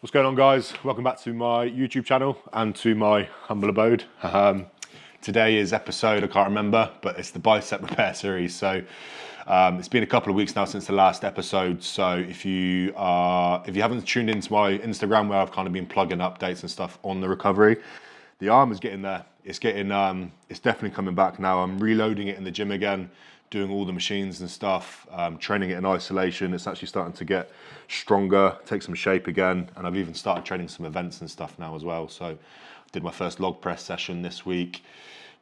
What's going on, guys? Welcome back to my YouTube channel and to my humble abode. Today is episode, I can't remember, but it's the bicep repair series. So it's been a couple of weeks now since the last episode. So if you haven't tuned into my Instagram, where I've kind of been plugging updates and stuff on the recovery, the arm is getting there. It's definitely coming back now. I'm reloading it in the gym again, doing all the machines and stuff, training it in isolation. It's actually starting to get stronger, take some shape again, and I've even started training some events and stuff now as well. So I did my first log press session this week,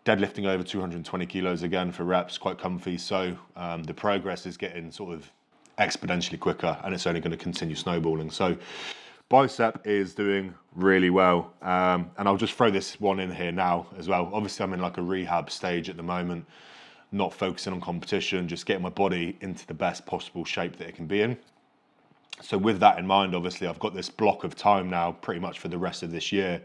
deadlifting over 220 kilos again for reps, quite comfy. So the progress is getting sort of exponentially quicker, and it's only going to continue snowballing. So bicep is doing really well, and I'll just throw this one in here now as well. Obviously I'm in like a rehab stage at the moment, not focusing on competition, just getting my body into the best possible shape that it can be in. So with that in mind, obviously I've got this block of time now pretty much for the rest of this year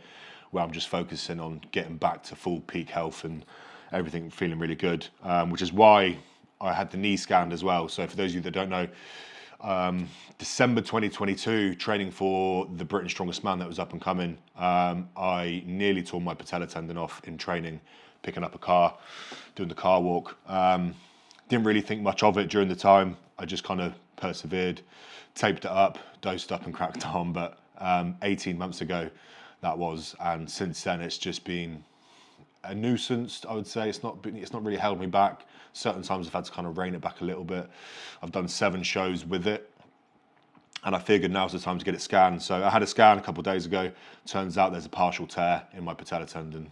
where I'm just focusing on getting back to full peak health and everything feeling really good, which is why I had the knee scanned as well. So for those of you that don't know, December 2022, training for the Britain's Strongest Man that was up and coming, I nearly tore my patella tendon off in training, picking up a car, doing the car walk. Didn't really think much of it during the time. I just kind of persevered, taped it up, dosed up and cracked on. But 18 months ago that was, and since then it's just been a nuisance, I would say. It's not really held me back. Certain times I've had to kind of rein it back a little bit. I've done 7 shows with it, and I figured now's the time to get it scanned. So I had a scan a couple of days ago. Turns out there's a partial tear in my patella tendon,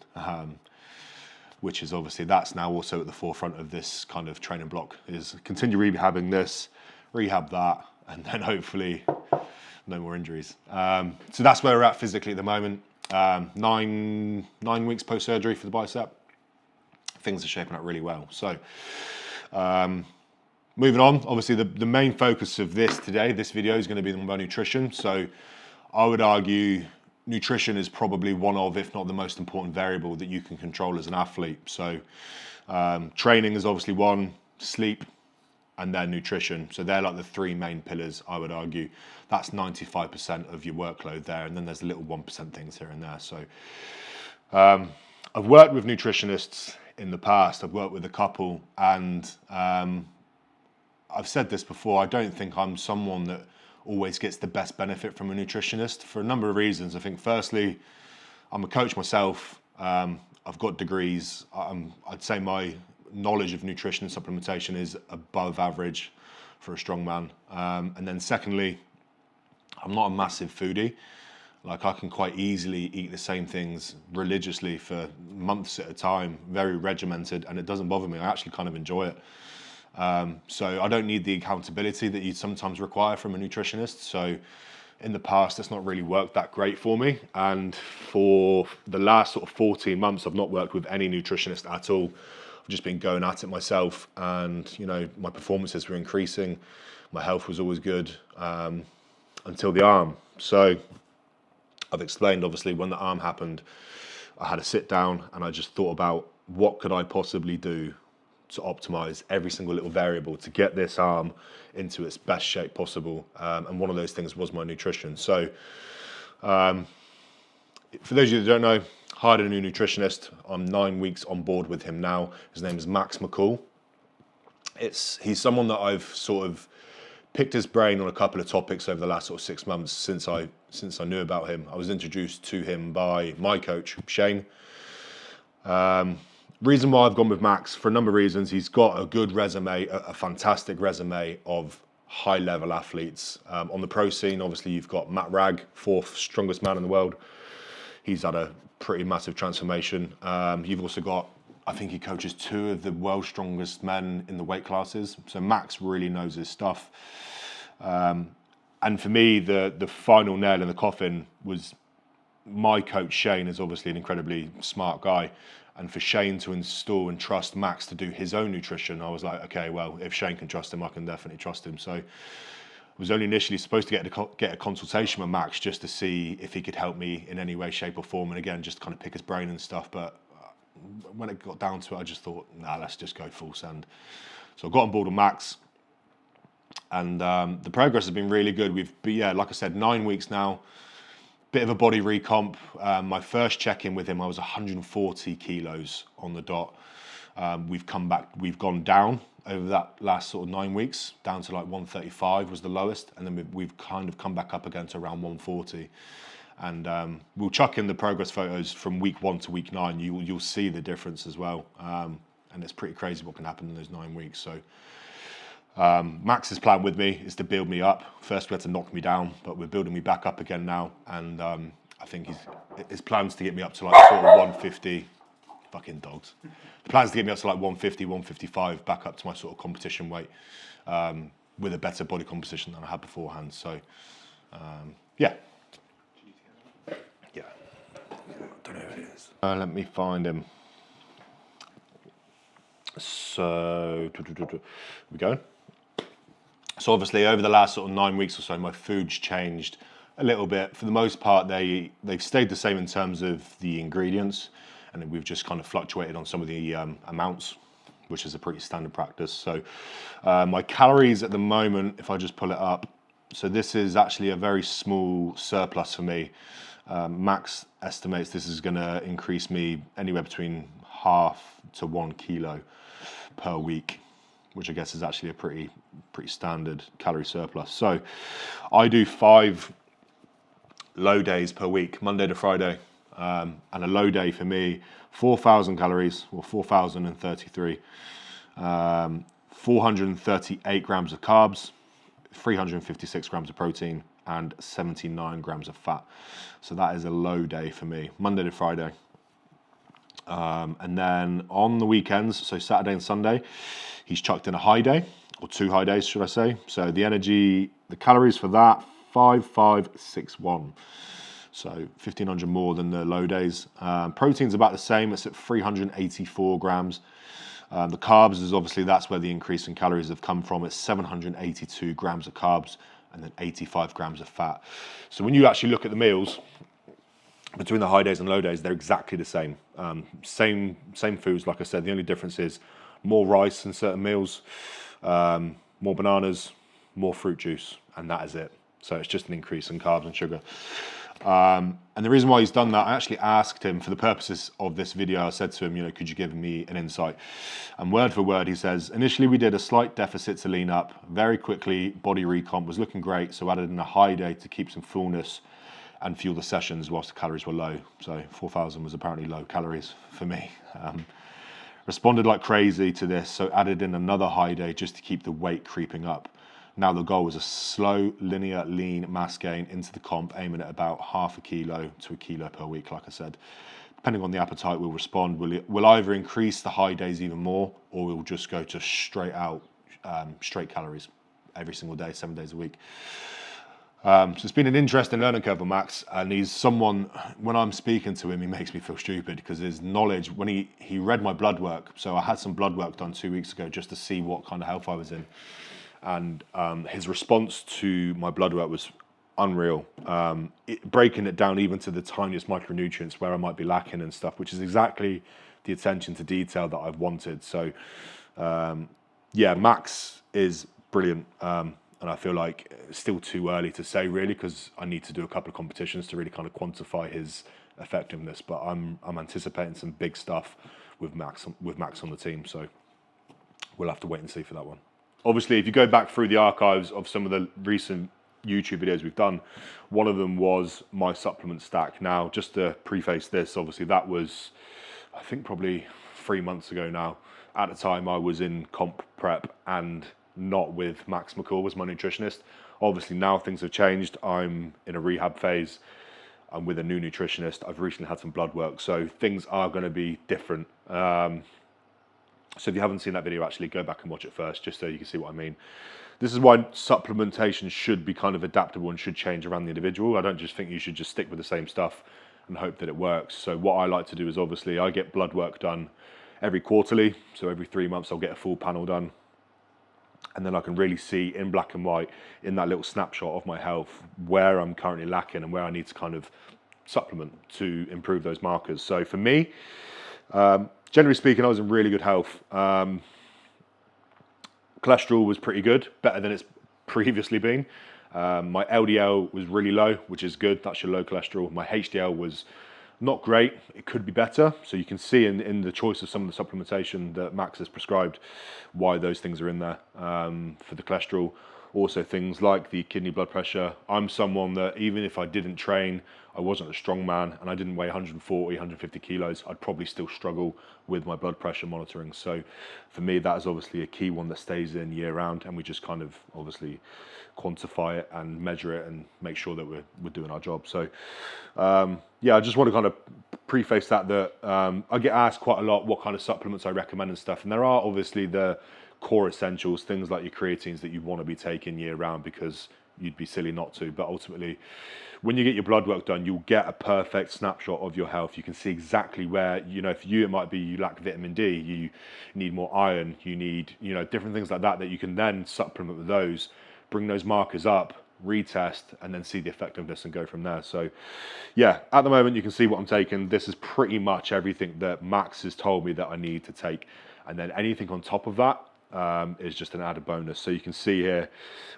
which is obviously, that's now also at the forefront of this kind of training block, is continue rehabbing this, rehab that, and then hopefully no more injuries. So that's where we're at physically at the moment. 9 weeks post-surgery for the bicep. Things are shaping up really well. So moving on, obviously the main focus of this video is going to be my nutrition. So I would argue nutrition is probably one of, if not the most important variable that you can control as an athlete. So training is obviously one, sleep, and then nutrition. So they're like the 3 main pillars, I would argue. That's 95% of your workload there, and then there's little 1% things here and there. So I've worked with nutritionists in the past. I've worked with a couple, and I've said this before, I don't think I'm someone that always gets the best benefit from a nutritionist for a number of reasons. I think firstly, I'm a coach myself. I've got degrees. I'd say my knowledge of nutrition and supplementation is above average for a strong man. And then secondly, I'm not a massive foodie. Like, I can quite easily eat the same things religiously for months at a time, very regimented, and it doesn't bother me. I actually kind of enjoy it. So I don't need the accountability that you sometimes require from a nutritionist. So in the past, it's not really worked that great for me. And for the last sort of 14 months, I've not worked with any nutritionist at all. I've just been going at it myself, and my performances were increasing. My health was always good until the arm. So I've explained, obviously, when the arm happened, I had a sit down and I just thought about what could I possibly do to optimize every single little variable to get this arm into its best shape possible. And one of those things was my nutrition. So for those of you that don't know, hired a new nutritionist. I'm 9 weeks on board with him now. His name is Max McCall. He's someone that I've sort of picked his brain on a couple of topics over the last sort of 6 months since I knew about him. I was introduced to him by my coach, Shane. Reason why I've gone with Max, for a number of reasons. He's got a good resume, a fantastic resume of high-level athletes. On the pro scene, obviously, you've got Matt Ragg, 4th strongest man in the world. He's had a pretty massive transformation. You've also got, I think he coaches 2 of the world's strongest men in the weight classes. So Max really knows his stuff. And for me, the final nail in the coffin was my coach, Shane, is obviously an incredibly smart guy. And for Shane to install and trust Max to do his own nutrition, I was like, okay, well, if Shane can trust him, I can definitely trust him. So I was only initially supposed to get a consultation with Max just to see if he could help me in any way, shape or form. And again, just kind of pick his brain and stuff. But when it got down to it, I just thought, nah, let's just go full send. So I got on board with Max. And the progress has been really good. Like I said, 9 weeks now. bit of a body recomp. My first check-in with him, I was 140 kilos on the dot. We've come back, we've gone down over that last sort of 9 weeks, down to like 135 was the lowest, and then we've kind of come back up again to around 140. And we'll chuck in the progress photos from week 1 to week 9. You'll see the difference as well, and it's pretty crazy what can happen in those 9 weeks. So Max's plan with me is to build me up. First we had to knock me down, but we're building me back up again now, and I think his plans to get me up to like sort of 150. Fucking dogs. The plan's to get me up to like 150, 155, back up to my sort of competition weight, with a better body composition than I had beforehand. So, yeah. Yeah. I don't know who it is. Let me find him. So, we go. So obviously over the last sort of 9 weeks or so, my food's changed a little bit. For the most part, they've stayed the same in terms of the ingredients, and we've just kind of fluctuated on some of the amounts, which is a pretty standard practice. So my calories at the moment, if I just pull it up, so this is actually a very small surplus for me. Max estimates this is going to increase me anywhere between 0.5 to 1 kilo per week, which I guess is actually a pretty standard calorie surplus. So I do 5 low days per week, Monday to Friday. And a low day for me, 4,000 calories, or 4,033, 438 grams of carbs, 356 grams of protein, and 79 grams of fat. So that is a low day for me, Monday to Friday. And then on the weekends, so Saturday and Sunday, he's chucked in a high day, or 2 high days, should I say. So the calories for that, 5,561. So 1,500 more than the low days. Protein's about the same, it's at 384 grams. The carbs is obviously, that's where the increase in calories have come from. It's 782 grams of carbs and then 85 grams of fat. So when you actually look at the meals, between the high days and low days, they're exactly the same. Same foods, like I said. The only difference is more rice in certain meals, more bananas, more fruit juice, and that is it. So it's just an increase in carbs and sugar. And the reason why he's done that, I actually asked him for the purposes of this video. I said to him, could you give me an insight? And word for word, he says, initially we did a slight deficit to lean up. Very quickly, body recomp was looking great, so added in a high day to keep some fullness and fuel the sessions whilst the calories were low. So 4,000 was apparently low calories for me. Responded like crazy to this, so added in another high day just to keep the weight creeping up. Now the goal was a slow, linear, lean mass gain into the comp, aiming at about 0.5 kilo to 1 kilo per week, like I said. Depending on the appetite, we'll respond. We'll either increase the high days even more, or we'll just go to straight calories every single day, 7 days a week. So it's been an interesting learning curve for Max, and he's someone, when I'm speaking to him, he makes me feel stupid because his knowledge, when he read my blood work, so I had some blood work done 2 weeks ago just to see what kind of health I was in. And his response to my blood work was unreal, breaking it down even to the tiniest micronutrients where I might be lacking and stuff, which is exactly the attention to detail that I've wanted. So, yeah, Max is brilliant, and I feel like it's still too early to say really, because I need to do a couple of competitions to really kind of quantify his effectiveness. But I'm anticipating some big stuff with Max on the team. So we'll have to wait and see for that one. Obviously, if you go back through the archives of some of the recent YouTube videos we've done, one of them was my supplement stack. Now, just to preface this, obviously that was, I think, probably 3 months ago now. At the time, I was in comp prep and not with Max McCall as my nutritionist. Obviously, now things have changed. I'm in a rehab phase. I'm with a new nutritionist. I've recently had some blood work, so things are going to be different. So if you haven't seen that video, actually go back and watch it first, just so you can see what I mean. This is why supplementation should be kind of adaptable and should change around the individual. I don't just think you should just stick with the same stuff and hope that it works. So what I like to do is, obviously, I get blood work done every quarterly. So every 3 months, I'll get a full panel done. And then I can really see in black and white, in that little snapshot of my health, where I'm currently lacking and where I need to kind of supplement to improve those markers. So for me, generally speaking, I was in really good health. Cholesterol was pretty good, better than it's previously been. My LDL was really low, which is good. That's your low cholesterol. My HDL was not great. It could be better. So you can see in the choice of some of the supplementation that Max has prescribed why those things are in there for the cholesterol. Also things like the kidney blood pressure. I'm someone that even if I didn't train, I wasn't a strong man and I didn't weigh 140, 150 kilos, I'd probably still struggle with my blood pressure monitoring. So for me, that is obviously a key one that stays in year round, and we just kind of obviously quantify it and measure it and make sure that we're doing our job. So yeah, I just want to kind of preface that I get asked quite a lot what kind of supplements I recommend and stuff. And there are obviously the core essentials, things like your creatines that you want to be taking year round because you'd be silly not to. But ultimately, when you get your blood work done, you'll get a perfect snapshot of your health. You can see exactly where, for you, it might be you lack vitamin D, you need more iron, you need, different things like that you can then supplement with those, bring those markers up, retest, and then see the effectiveness and go from there. So yeah, at the moment you can see what I'm taking. This is pretty much everything that Max has told me that I need to take. And then anything on top of that is just an added bonus. So you can see here,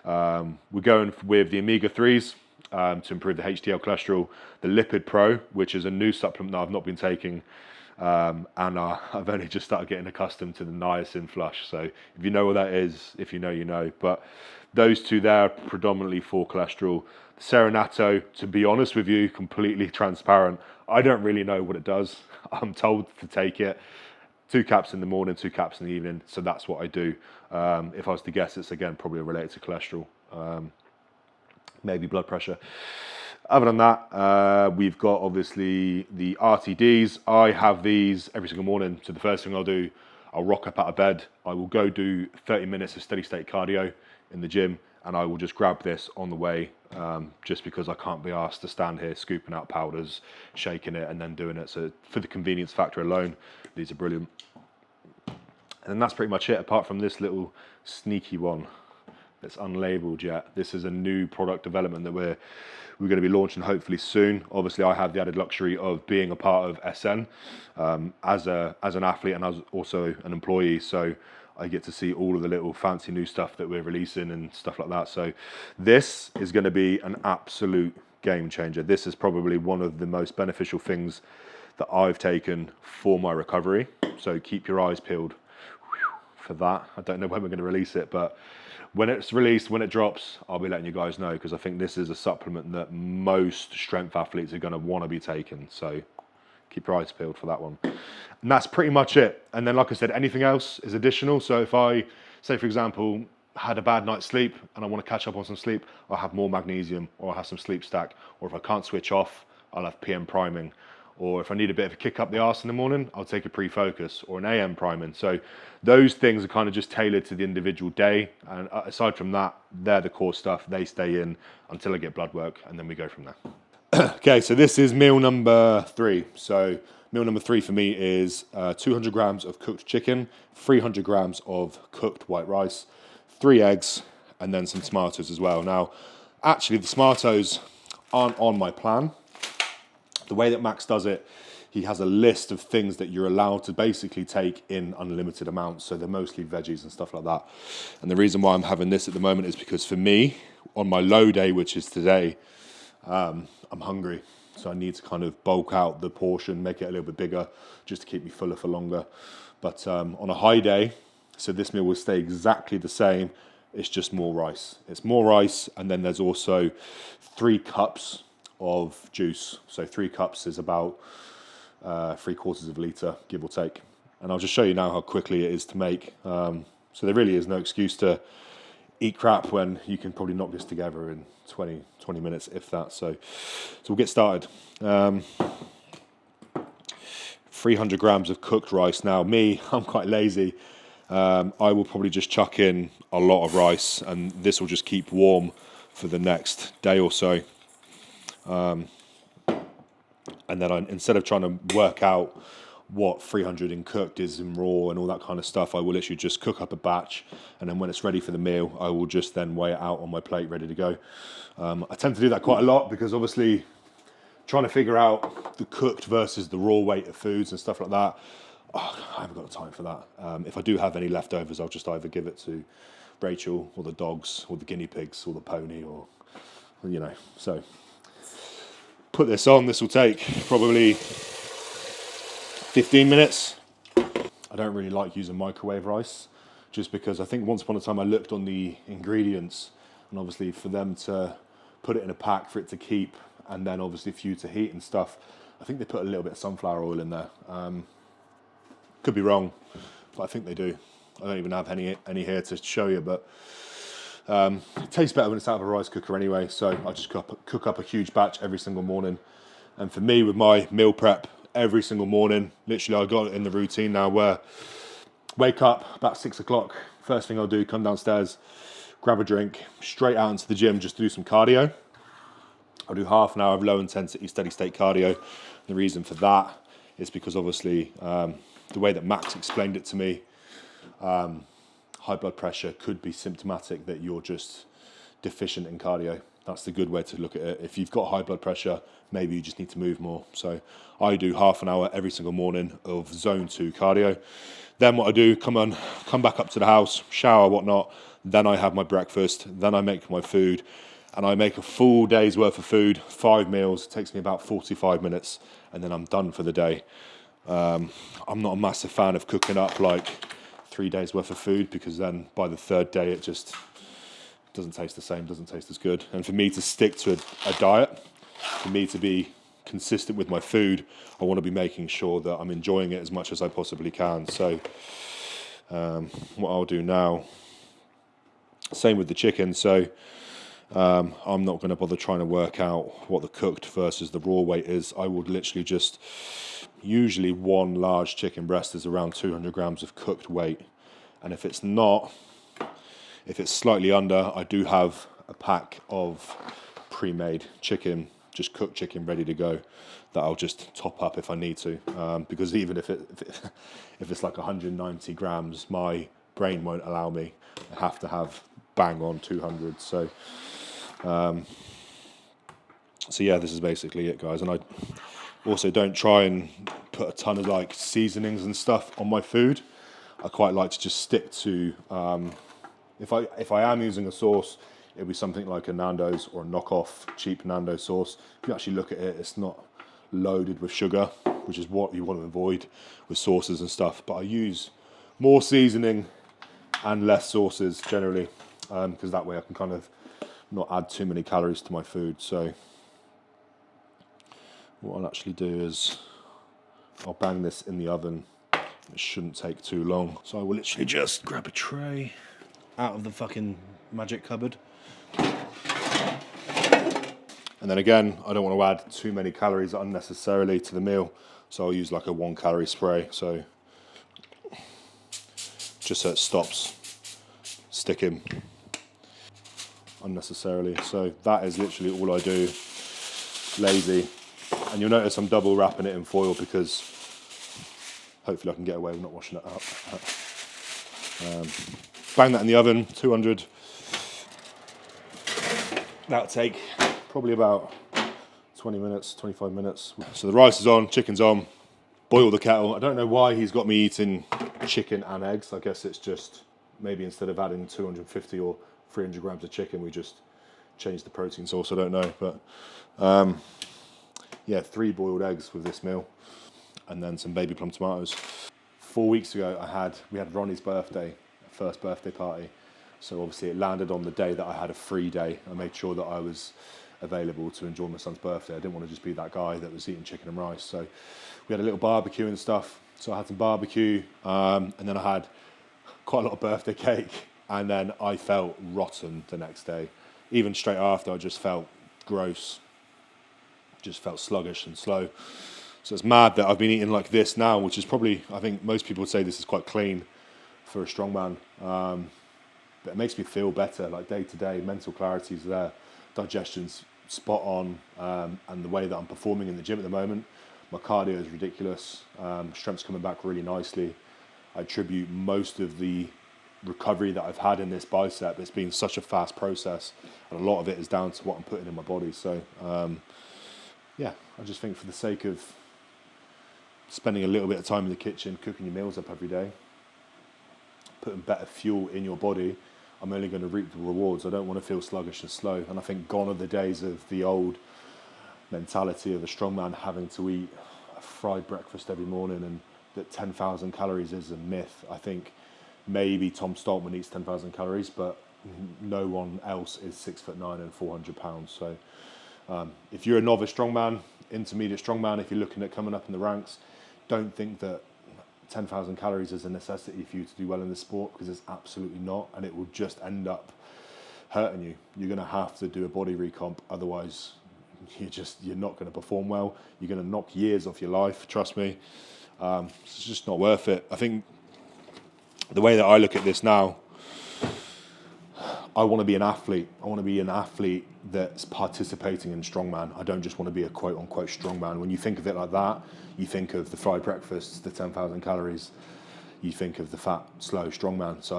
we're going with the omega-3s to improve the HDL cholesterol, the Lipid Pro, which is a new supplement that I've not been taking, and I've only just started getting accustomed to the niacin flush. So if you know what that is, if you know, you know. But those two there are predominantly for cholesterol. Serenato, to be honest with you, completely transparent, I don't really know what it does. I'm told to take it. 2 caps in the morning, 2 caps in the evening. So that's what I do. If I was to guess, it's again probably related to cholesterol, maybe blood pressure. Other than that, we've got obviously the RTDs. I have these every single morning. So the first thing I'll do, I'll rock up out of bed. I will go do 30 minutes of steady state cardio in the gym, and I will just grab this on the way, just because I can't be asked to stand here scooping out powders, shaking it, and then doing it. So for the convenience factor alone, these are brilliant. And then that's pretty much it, apart from this little sneaky one that's unlabeled yet. This is a new product development that we're going to be launching hopefully soon. Obviously, I have the added luxury of being a part of SN as an athlete and as also an employee. So I get to see all of the little fancy new stuff that we're releasing and stuff like that. So this is going to be an absolute game changer. This is probably one of the most beneficial things that I've taken for my recovery. So keep your eyes peeled for that. I don't know when we're going to release it, but when it's released, when it drops, I'll be letting you guys know, because I think this is a supplement that most strength athletes are going to want to be taking. So keep your eyes peeled for that one. And that's pretty much it. And then, like I said, anything else is additional. So if I, say for example, had a bad night's sleep and I want to catch up on some sleep, I'll have more magnesium, or I'll have some sleep stack. Or if I can't switch off, I'll have PM priming. Or if I need a bit of a kick up the arse in the morning, I'll take a pre-focus or an AM priming. So those things are kind of just tailored to the individual day. And aside from that, they're the core stuff. They stay in until I get blood work, and then we go from there. Okay, so this is meal number 3. So meal number 3 for me is 200 grams of cooked chicken, 300 grams of cooked white rice, 3 eggs, and then some tomatoes as well. Now, actually, the tomatoes aren't on my plan. The way that Max does it, he has a list of things that you're allowed to basically take in unlimited amounts. So they're mostly veggies and stuff like that. And the reason why I'm having this at the moment is because for me, on my low day, which is today, I'm hungry. So I need to kind of bulk out the portion, make it a little bit bigger, just to keep me fuller for longer. But on a high day, so this meal will stay exactly the same. It's just more rice. It's more rice, and then there's also 3 cups of juice. So 3 cups is about 3/4 of a litre, give or take. And I'll just show you now how quickly it is to make. So there really is no excuse to eat crap when you can probably knock this together in 20 minutes, if that. So we'll get started. 300 grams of cooked rice. Now, I'm quite lazy. I will probably just chuck in a lot of rice, and this will just keep warm for the next day or so. And then instead of trying to work out what 300 in cooked is in raw and all that kind of stuff, I will literally just cook up a batch, and then when it's ready for the meal, I will just then weigh it out on my plate ready to go. I tend to do that quite a lot because obviously trying to figure out the cooked versus the raw weight of foods and stuff like that, I haven't got the time for that. If I do have any leftovers, I'll just either give it to Rachel or the dogs or the guinea pigs or the pony or So put this on. This will take probably 15 minutes. I don't really like using microwave rice, just because I think once upon a time I looked on the ingredients, and obviously for them to put it in a pack for it to keep, and then obviously for you to heat and stuff, I think they put a little bit of sunflower oil in there. Could be wrong, but I think they do. I don't even have any here to show you, but it tastes better when it's out of a rice cooker anyway, so I just cook up a huge batch every single morning. And for me, with my meal prep, every single morning, literally I got it in the routine now where wake up about 6 o'clock, first thing I'll do, come downstairs, grab a drink, straight out into the gym just to do some cardio. I'll do half an hour of low intensity steady state cardio. The reason for that is because obviously the way that Max explained it to me, high blood pressure could be symptomatic that you're just deficient in cardio. That's the good way to look at it. If you've got high blood pressure, maybe you just need to move more. So I do half an hour every single morning of zone 2 cardio. Then what I do, come back up to the house, shower, whatnot. Then I have my breakfast. Then I make my food. And I make a full day's worth of food, 5 meals. It takes me about 45 minutes. And then I'm done for the day. I'm not a massive fan of cooking up like 3 days worth of food, because then by the third day it just doesn't taste the same, doesn't taste as good. And for me to stick to a diet, for me to be consistent with my food, I want to be making sure that I'm enjoying it as much as I possibly can. So what I'll do now, same with the chicken. So I'm not going to bother trying to work out what the cooked versus the raw weight is. I would literally just, usually one large chicken breast is around 200 grams of cooked weight. And if it's slightly under, I do have a pack of pre-made chicken, just cooked chicken ready to go, that I'll just top up if I need to. Because even if it's like 190 grams, my brain won't allow me. I have to have bang on 200. So yeah, this is basically it, guys. And I also don't try and put a ton of like seasonings and stuff on my food. I quite like to just stick to, if I am using a sauce, it'll be something like a Nando's or a knockoff cheap Nando's sauce. If you actually look at it, it's not loaded with sugar, which is what you want to avoid with sauces and stuff. But I use more seasoning and less sauces generally, because that way I can kind of not add too many calories to my food. So what I'll actually do is I'll bang this in the oven. It shouldn't take too long. So I will literally just grab a tray out of the fucking magic cupboard. And then again, I don't want to add too many calories unnecessarily to the meal. So I'll use like a 1 calorie spray. So just so it stops sticking unnecessarily. So that is literally all I do. Lazy. And you'll notice I'm double wrapping it in foil because hopefully I can get away with not washing it up. Bang that in the oven, 200. That'll take probably about 20 minutes, 25 minutes. So the rice is on, chicken's on, boil the kettle. I don't know why he's got me eating chicken and eggs. I guess it's just maybe instead of adding 250 or 300 grams of chicken, we just changed the protein source. I don't know, but yeah, 3 boiled eggs with this meal, and then some baby plum tomatoes. 4 weeks ago, we had Ronnie's birthday, first birthday party. So obviously it landed on the day that I had a free day. I made sure that I was available to enjoy my son's birthday. I didn't want to just be that guy that was eating chicken and rice. So we had a little barbecue and stuff. So I had some barbecue, and then I had quite a lot of birthday cake. And then I felt rotten the next day. Even straight after, I just felt gross. Just felt sluggish and slow. So it's mad that I've been eating like this now, which is probably, I think most people would say this is quite clean for a strongman. But it makes me feel better, like day to day, mental clarity's there, digestion's spot on, and the way that I'm performing in the gym at the moment, my cardio is ridiculous, strength's coming back really nicely. I attribute most of the recovery that I've had in this bicep. It's been such a fast process, and a lot of it is down to what I'm putting in my body. So yeah, I just think for the sake of spending a little bit of time in the kitchen, cooking your meals up every day, putting better fuel in your body, I'm only going to reap the rewards. I don't want to feel sluggish and slow. And I think gone are the days of the old mentality of a strongman having to eat a fried breakfast every morning, and that 10,000 calories is a myth. I think maybe Tom Stoltman eats 10,000 calories, but no one else is 6'9" and 400 pounds. So if you're a novice strongman, intermediate strongman, if you're looking at coming up in the ranks, don't think that 10,000 calories is a necessity for you to do well in this sport, because it's absolutely not, and it will just end up hurting you. You're going to have to do a body recomp, otherwise you're not going to perform well. You're going to knock years off your life, trust me. It's just not worth it. I think the way that I look at this now, I want to be an athlete. I want to be an athlete that's participating in strongman. I don't just want to be a quote-unquote strongman. When you think of it like that, you think of the fried breakfasts, the 10,000 calories. You think of the fat, slow strongman. So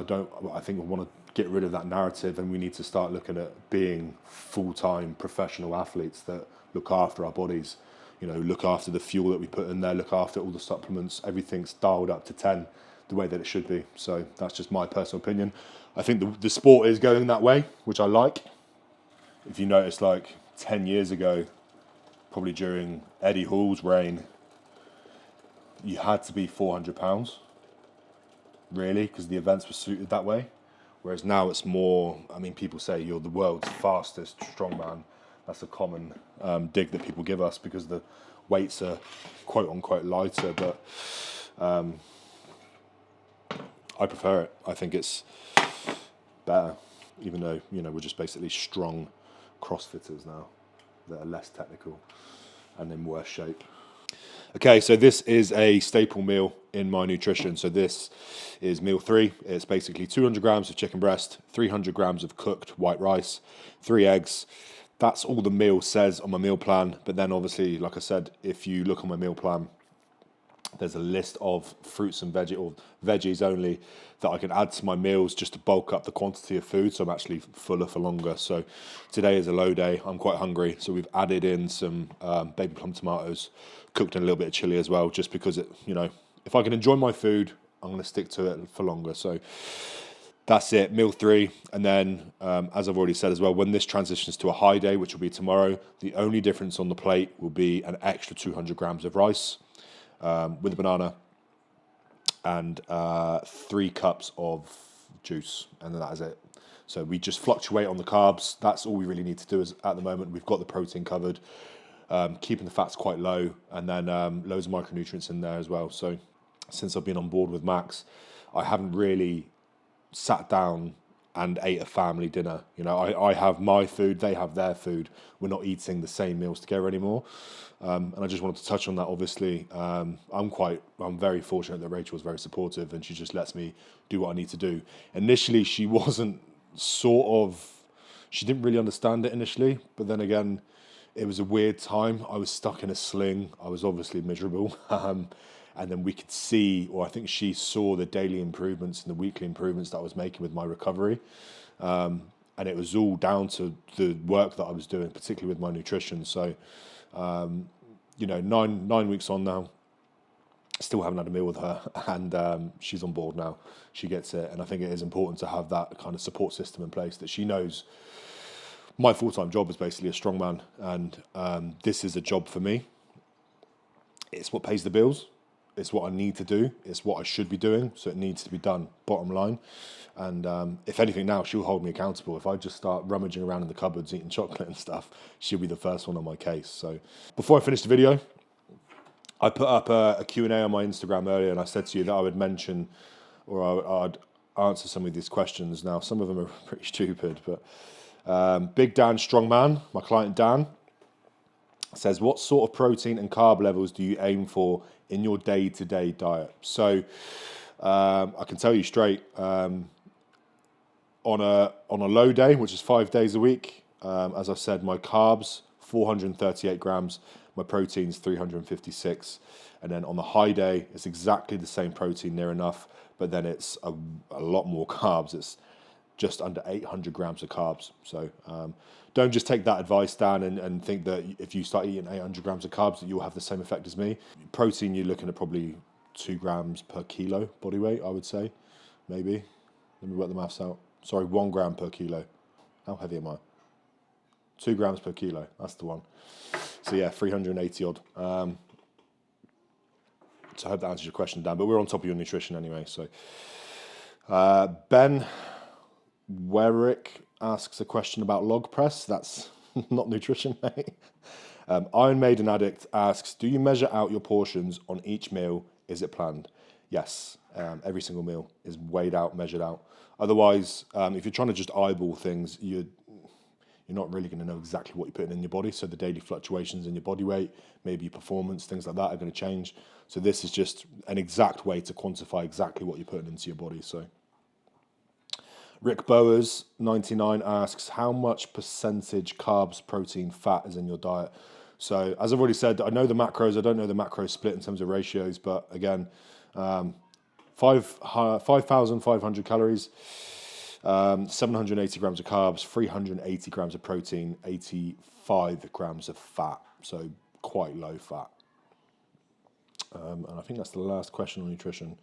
I think I want to get rid of that narrative, and we need to start looking at being full-time professional athletes that look after our bodies. You know, look after the fuel that we put in there, look after all the supplements. Everything's dialed up to 10 the way that it should be. So that's just my personal opinion. I think the sport is going that way, which I like. If you notice, like 10 years ago, probably during Eddie Hall's reign, you had to be 400 pounds, really, because the events were suited that way. Whereas now it's more, I mean, people say you're the world's fastest strongman. That's a common dig that people give us, because the weights are quote unquote lighter, but I prefer it. I think it's better, even though, you know, we're just basically strong CrossFitters now that are less technical and in worse shape. Okay, so this is a staple meal in my nutrition. So this is meal 3. It's basically 200 grams of chicken breast, 300 grams of cooked white rice, 3 eggs. That's all the meal says on my meal plan. But then obviously, like I said, if you look on my meal plan, there's a list of fruits and veggies only that I can add to my meals just to bulk up the quantity of food, so I'm actually fuller for longer. So today is a low day. I'm quite hungry, so we've added in some baby plum tomatoes, cooked in a little bit of chili as well, just because it, you know, if I can enjoy my food, I'm going to stick to it for longer. So that's it, meal 3. And then, as I've already said as well, when this transitions to a high day, which will be tomorrow, the only difference on the plate will be an extra 200 grams of rice, with a banana, and 3 cups of juice, and then that is it. So we just fluctuate on the carbs. That's all we really need to do is, at the moment, we've got the protein covered, keeping the fats quite low, and then loads of micronutrients in there as well. So since I've been on board with Max, I haven't really sat down and ate a family dinner. You know, I have my food, they have their food. We're not eating the same meals together anymore. And I just wanted to touch on that. Obviously, I'm very fortunate that Rachel was very supportive, and she just lets me do what I need to do. Initially, she didn't really understand it initially, but then again, it was a weird time. I was stuck in a sling. I was obviously miserable. And then we could see, or I think she saw, the daily improvements and the weekly improvements that I was making with my recovery. And it was all down to the work that I was doing, particularly with my nutrition. So, you know, nine weeks on now, still haven't had a meal with her, and she's on board now. She gets it. And I think it is important to have that kind of support system in place, that she knows my full-time job is basically a strongman, and this is a job for me. It's what pays the bills. It's what I need to do. It's what I should be doing. So it needs to be done, bottom line. And if anything now, she'll hold me accountable. If I just start rummaging around in the cupboards, eating chocolate and stuff, she'll be the first one on my case. So before I finish the video, I put up a Q&A on my Instagram earlier, and I said to you that I would mention, or I'd answer some of these questions. Now, some of them are pretty stupid, but Big Dan Strongman, my client Dan, says, what sort of protein and carb levels do you aim for in your day-to-day diet? So I can tell you straight, on a low day, which is 5 days a week, as I said, my carbs 438 grams, my protein's 356, and then on the high day it's exactly the same protein, near enough, but then it's a lot more carbs. It's just under 800 grams of carbs. So don't just take that advice down and think that if you start eating 800 grams of carbs that you'll have the same effect as me. Protein, you're looking at probably 2 grams per kilo body weight, I would say, maybe. Let me work the maths out. Sorry, 1 gram per kilo. How heavy am I? 2 grams per kilo. That's the one. So yeah, 380 odd. So I hope that answers your question, Dan. But we're on top of your nutrition anyway. So Ben Werrick asks a question about log press. That's not nutrition, mate. Iron Maiden Addict asks, do you measure out your portions on each meal? Is it planned? Yes. Every single meal is weighed out, measured out. Otherwise, if you're trying to just eyeball things, you're not really going to know exactly what you're putting in your body. So the daily fluctuations in your body weight, maybe your performance, things like that are going to change. So this is just an exact way to quantify exactly what you're putting into your body. So Rick Bowers, 99, asks, how much percentage carbs, protein, fat is in your diet? So as I've already said, I know the macros. I don't know the macro split in terms of ratios, but again, 5,500 calories, 780 grams of carbs, 380 grams of protein, 85 grams of fat. So quite low fat. And I think that's the last question on nutrition.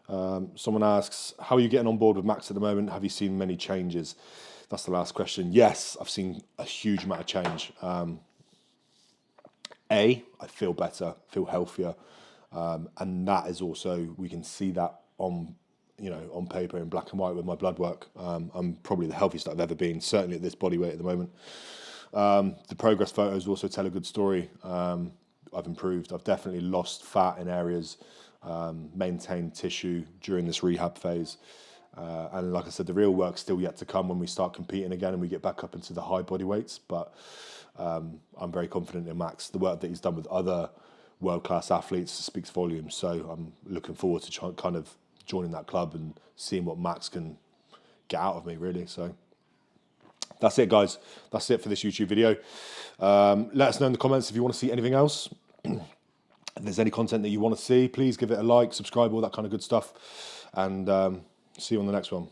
Someone asks, how are you getting on board with Max at the moment? Have you seen many changes? That's the last question. Yes, I've seen a huge amount of change. I feel better, feel healthier. And that is also, we can see that on paper in black and white with my blood work. I'm probably the healthiest I've ever been, certainly at this body weight at the moment. The progress photos also tell a good story. I've improved. I've definitely lost fat in areas, maintained tissue during this rehab phase. And like I said, the real work's still yet to come when we start competing again and we get back up into the high body weights. But I'm very confident in Max. The work that he's done with other world-class athletes speaks volumes. So I'm looking forward to kind of joining that club and seeing what Max can get out of me, really. So that's it, guys. That's it for this YouTube video. Let us know in the comments if you want to see anything else. If there's any content that you want to see, please give it a like, subscribe, all that kind of good stuff. And see you on the next one.